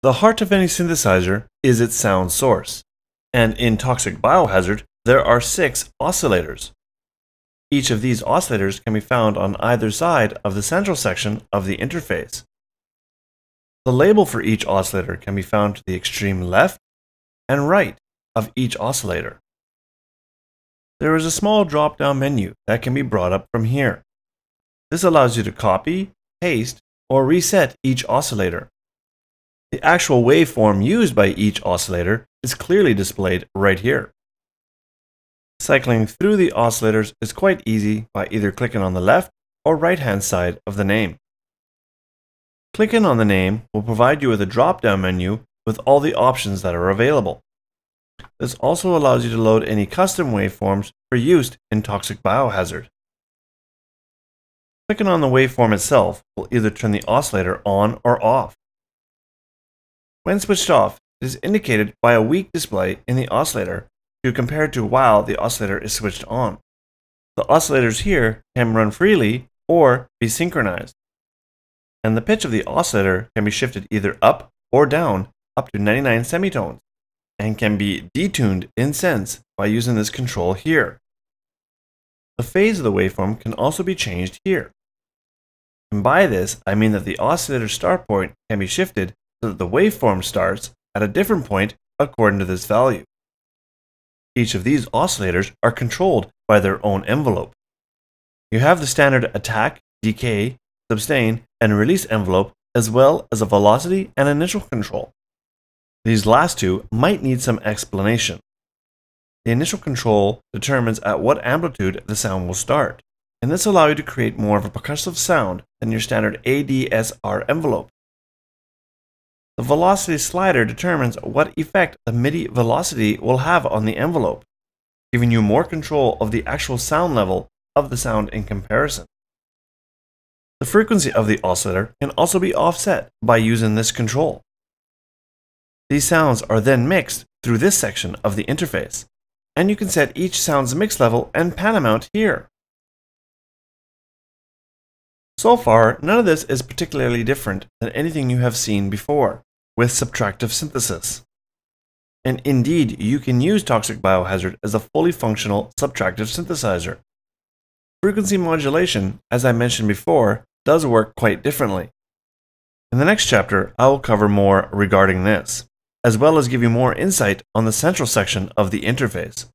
The heart of any synthesizer is its sound source, and in Toxic Biohazard, there are 6 oscillators. Each of these oscillators can be found on either side of the central section of the interface. The label for each oscillator can be found to the extreme left and right of each oscillator. There is a small drop-down menu that can be brought up from here. This allows you to copy, paste, or reset each oscillator. The actual waveform used by each oscillator is clearly displayed right here. Cycling through the oscillators is quite easy by either clicking on the left or right-hand side of the name. Clicking on the name will provide you with a drop-down menu with all the options that are available. This also allows you to load any custom waveforms for use in Toxic Biohazard. Clicking on the waveform itself will either turn the oscillator on or off. When switched off, it is indicated by a weak display in the oscillator to compare to while the oscillator is switched on. The oscillators here can run freely or be synchronized, and the pitch of the oscillator can be shifted either up or down up to 99 semitones, and can be detuned in sense by using this control here. The phase of the waveform can also be changed here. And by this, I mean that the oscillator start point can be shifted so that the waveform starts at a different point according to this value. Each of these oscillators are controlled by their own envelope. You have the standard attack, decay, sustain, and release envelope, as well as a velocity and initial control. These last two might need some explanation. The initial control determines at what amplitude the sound will start, and this allows you to create more of a percussive sound than your standard ADSR envelope. The velocity slider determines what effect the MIDI velocity will have on the envelope, giving you more control of the actual sound level of the sound in comparison. The frequency of the oscillator can also be offset by using this control. These sounds are then mixed through this section of the interface, and you can set each sound's mix level and pan amount here. So far, none of this is particularly different than anything you have seen before with subtractive synthesis. And indeed, you can use Toxic Biohazard as a fully functional subtractive synthesizer. Frequency modulation, as I mentioned before, does work quite differently. In the next chapter, I will cover more regarding this, as well as give you more insight on the central section of the interface.